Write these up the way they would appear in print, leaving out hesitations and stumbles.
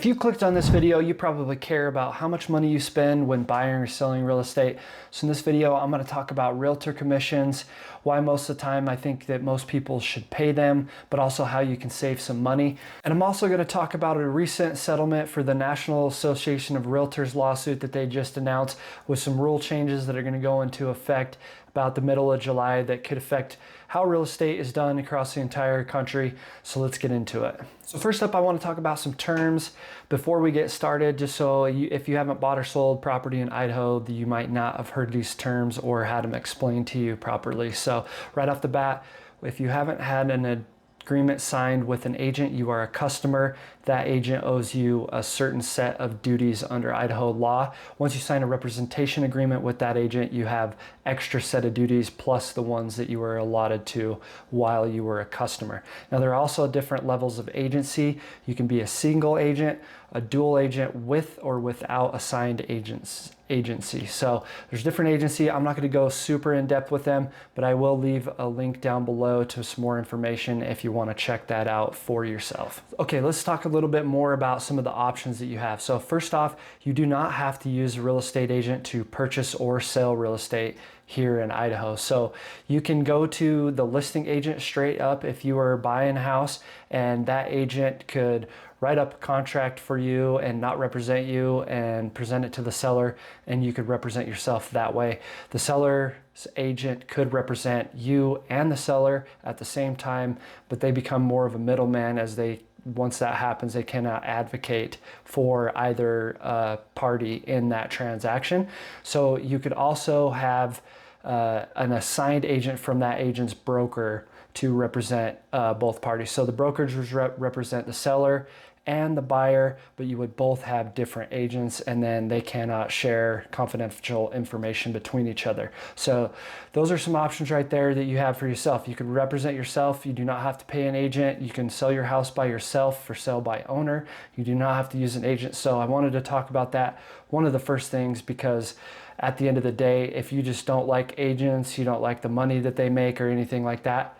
If you clicked on this video, you probably care about how much money you spend when buying or selling real estate. So in this video, I'm going to talk about realtor commissions, why most of the time I think that most people should pay them, but also how you can save some money. And I'm also going to talk about a recent settlement for the National Association of Realtors lawsuit that they just announced with some rule changes that are going to go into effect about the middle of July that could affect how real estate is done across the entire country. So let's get into it. So first up, I want to talk about some terms before we get started, just so if you haven't bought or sold property in Idaho, you might not have heard these terms or had them explained to you properly. So right off the bat, if you haven't had an agreement signed with an agent, you are a customer. That agent owes you a certain set of duties under Idaho law. Once you sign a representation agreement with that agent, you have extra set of duties plus the ones that you were allotted to while you were a customer. Now, there are also different levels of agency. You can be a single agent, a dual agent with or without assigned agency. So there's different agency. I'm not going to go super in depth with them, but I will leave a link down below to some more information if you want to check that out for yourself. Okay, let's talk a little bit more about some of the options that you have. So first off, you do not have to use a real estate agent to purchase or sell real estate here in Idaho. So you can go to the listing agent straight up if you are buying a house, and that agent could write up a contract for you and not represent you and present it to the seller, and you could represent yourself that way. The seller's agent could represent you and the seller at the same time, but they become more of a middleman once that happens, they cannot advocate for either party in that transaction. So you could also have an assigned agent from that agent's broker to represent both parties. So the brokers represent the seller and the buyer, but you would both have different agents, and then they cannot share confidential information between each other. So those are some options right there that you have for yourself. You could represent yourself. You do not have to pay an agent. You can sell your house by yourself for sale by owner. You do not have to use an agent. So I wanted to talk about that, one of the first things, because at the end of the day, if you just don't like agents, you don't like the money that they make or anything like that,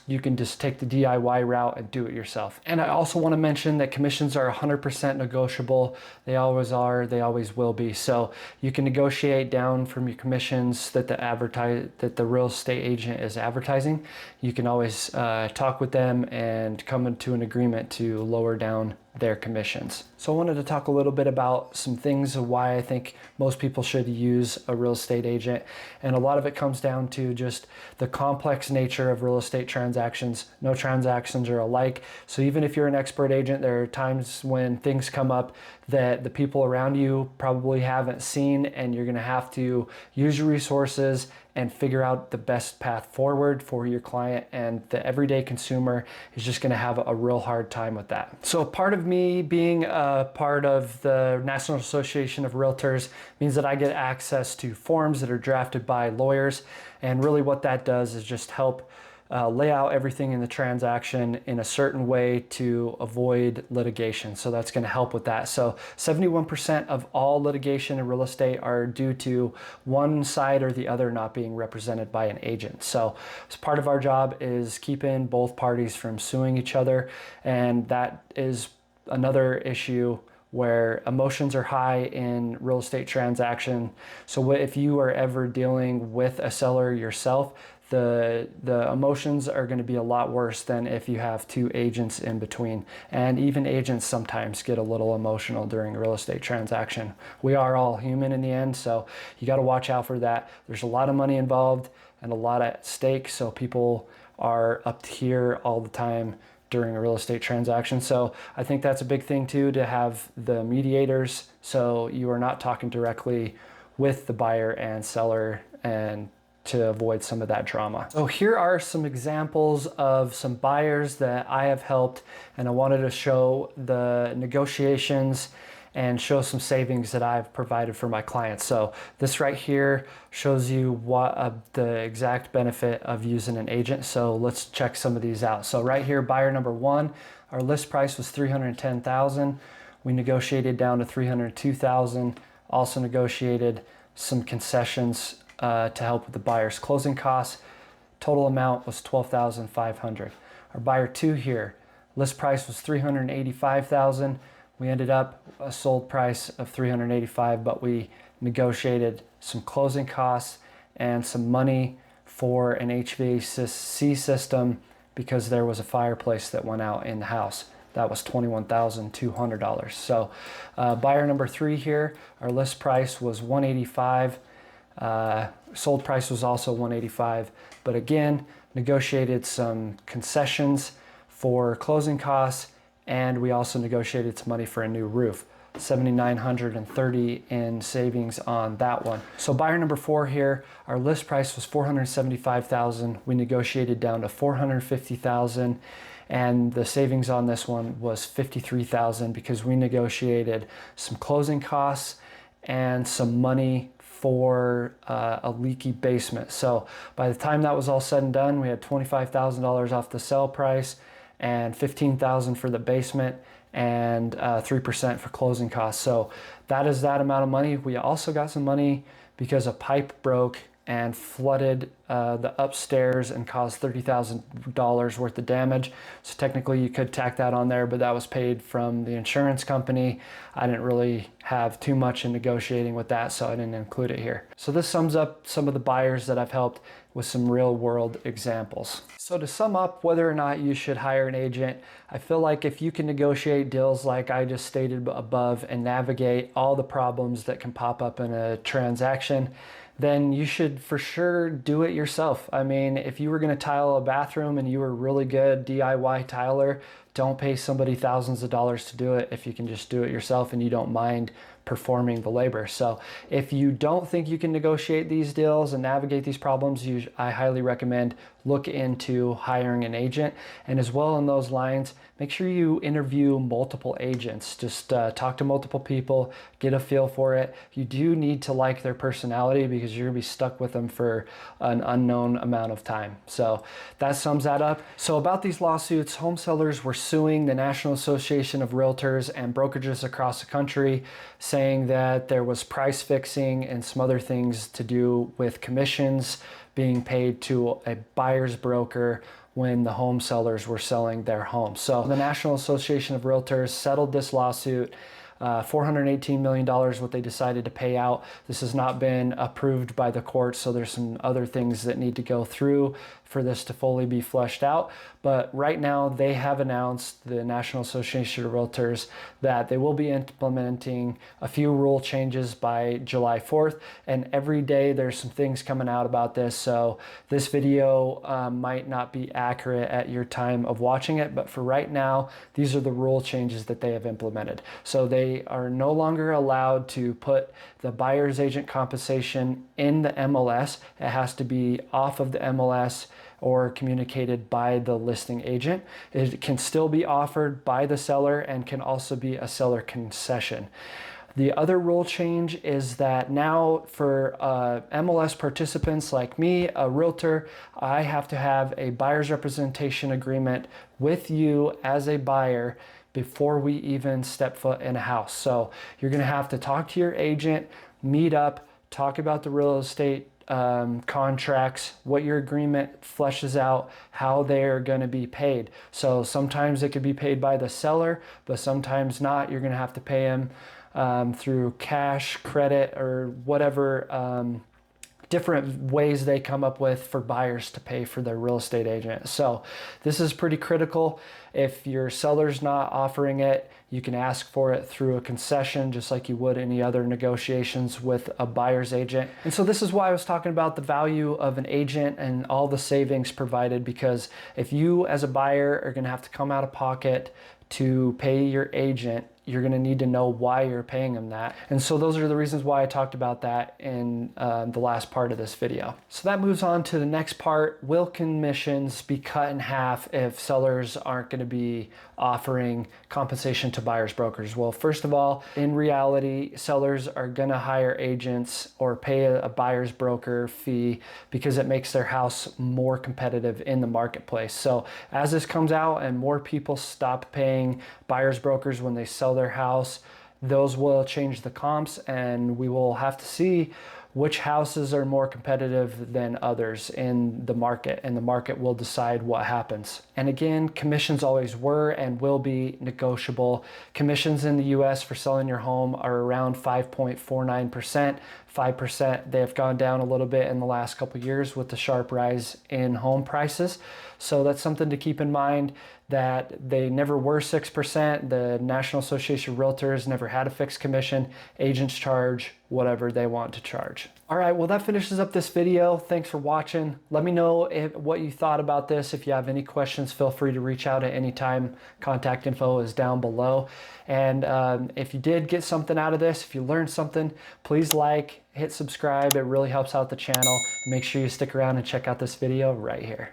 you can just take the DIY route and do it yourself. And I also want to mention that commissions are 100% negotiable. They always are, they always will be. So you can negotiate down from your commissions that the real estate agent is advertising. You can always talk with them and come into an agreement to lower down their commissions. So I wanted to talk a little bit about some things of why I think most people should use a real estate agent. And a lot of it comes down to just the complex nature of real estate transactions. No transactions are alike. So even if you're an expert agent, there are times when things come up that the people around you probably haven't seen, and you're gonna have to use your resources and figure out the best path forward for your client, and the everyday consumer is just gonna have a real hard time with that. So part of me being a part of the National Association of Realtors means that I get access to forms that are drafted by lawyers, and really what that does is just help lay out everything in the transaction in a certain way to avoid litigation. So that's going to help with that. So 71% of all litigation in real estate are due to one side or the other not being represented by an agent. So part of our job is keeping both parties from suing each other, and that is another issue where emotions are high in real estate transaction. So if you are ever dealing with a seller yourself, the emotions are going to be a lot worse than if you have two agents in between. And even agents sometimes get a little emotional during a real estate transaction. We are all human in the end, so you got to watch out for that. There's a lot of money involved and a lot at stake, so people are up here all the time during a real estate transaction. So I think that's a big thing too, to have the mediators, so you are not talking directly with the buyer and seller, and to avoid some of that drama. So here are some examples of some buyers that I have helped, and I wanted to show the negotiations and show some savings that I've provided for my clients. So this right here shows you what the exact benefit of using an agent. So let's check some of these out. So right here, buyer number one, our list price was $310,000. We negotiated down to $302,000. Also negotiated some concessions to help with the buyer's closing costs. Total amount was $12,500. Our buyer two here, list price was $385,000. We ended up a sold price of $385, but we negotiated some closing costs and some money for an HVAC system because there was a fireplace that went out in the house. That was $21,200. So buyer number 3 here, our list price was $185. Sold price was also $185, but again, negotiated some concessions for closing costs, and we also negotiated some money for a new roof. $7,930 in savings on that one. So buyer number 4 here, our list price was $475,000. We negotiated down to $450,000, and the savings on this one was $53,000 because we negotiated some closing costs and some money for a leaky basement. So by the time that was all said and done, we had $25,000 off the sale price and $15,000 for the basement and 3% for closing costs. So that is that amount of money. We also got some money because a pipe broke and flooded the upstairs and caused $30,000 worth of damage. So technically you could tack that on there, but that was paid from the insurance company. I didn't really have too much in negotiating with that, so I didn't include it here. So this sums up some of the buyers that I've helped with some real world examples. So to sum up whether or not you should hire an agent, I feel like if you can negotiate deals like I just stated above and navigate all the problems that can pop up in a transaction, then you should for sure do it yourself. I mean, if you were gonna tile a bathroom and you were a really good DIY tiler, don't pay somebody thousands of dollars to do it if you can just do it yourself and you don't mind performing the labor. So if you don't think you can negotiate these deals and navigate these problems, I highly recommend look into hiring an agent. And as well in those lines, make sure you interview multiple agents. Just talk to multiple people, get a feel for it. You do need to like their personality because you're gonna be stuck with them for an unknown amount of time. So that sums that up. So about these lawsuits, home sellers were suing the National Association of Realtors and brokerages across the country, saying that there was price fixing and some other things to do with commissions being paid to a buyer's broker when the home sellers were selling their home. So the National Association of Realtors settled this lawsuit. $418 million what they decided to pay out. This has not been approved by the court, so there's some other things that need to go through for this to fully be fleshed out. But right now they have announced, the National Association of Realtors, that they will be implementing a few rule changes by July 4th. And every day there's some things coming out about this. So this video might not be accurate at your time of watching it, but for right now, these are the rule changes that they have implemented. So they are no longer allowed to put the buyer's agent compensation in the MLS. It has to be off of the MLS or communicated by the listing agent. It can still be offered by the seller and can also be a seller concession. The other rule change is that now for MLS participants like me, a realtor, I have to have a buyer's representation agreement with you as a buyer before we even step foot in a house. So you're gonna have to talk to your agent, meet up, talk about the real estate contracts, what your agreement fleshes out, how they're going to be paid. So sometimes it could be paid by the seller, but sometimes not. You're going to have to pay them through cash, credit, or whatever different ways they come up with for buyers to pay for their real estate agent. So this is pretty critical. If your seller's not offering it, you can ask for it through a concession, just like you would any other negotiations with a buyer's agent. And so this is why I was talking about the value of an agent and all the savings provided, because if you as a buyer are gonna have to come out of pocket to pay your agent, you're going to need to know why you're paying them that. And so those are the reasons why I talked about that in the last part of this video. So that moves on to the next part. Will commissions be cut in half if sellers aren't going to be offering compensation to buyers brokers? Well, first of all, in reality, sellers are going to hire agents or pay a buyer's broker fee because it makes their house more competitive in the marketplace. So as this comes out and more people stop paying buyer's brokers when they sell their house, those will change the comps, and we will have to see which houses are more competitive than others in the market, and the market will decide what happens. And again, commissions always were and will be negotiable. Commissions in the US for selling your home are around 5.49%. 5%. They have gone down a little bit in the last couple of years with the sharp rise in home prices. So that's something to keep in mind, that they never were 6%. The National Association of Realtors never had a fixed commission. Agents charge whatever they want to charge. All right, well, that finishes up this video. Thanks for watching. Let me know what you thought about this. If you have any questions, feel free to reach out at any time. Contact info is down below. And if you did get something out of this, if you learned something, please hit subscribe. It really helps out the channel. And make sure you stick around and check out this video right here.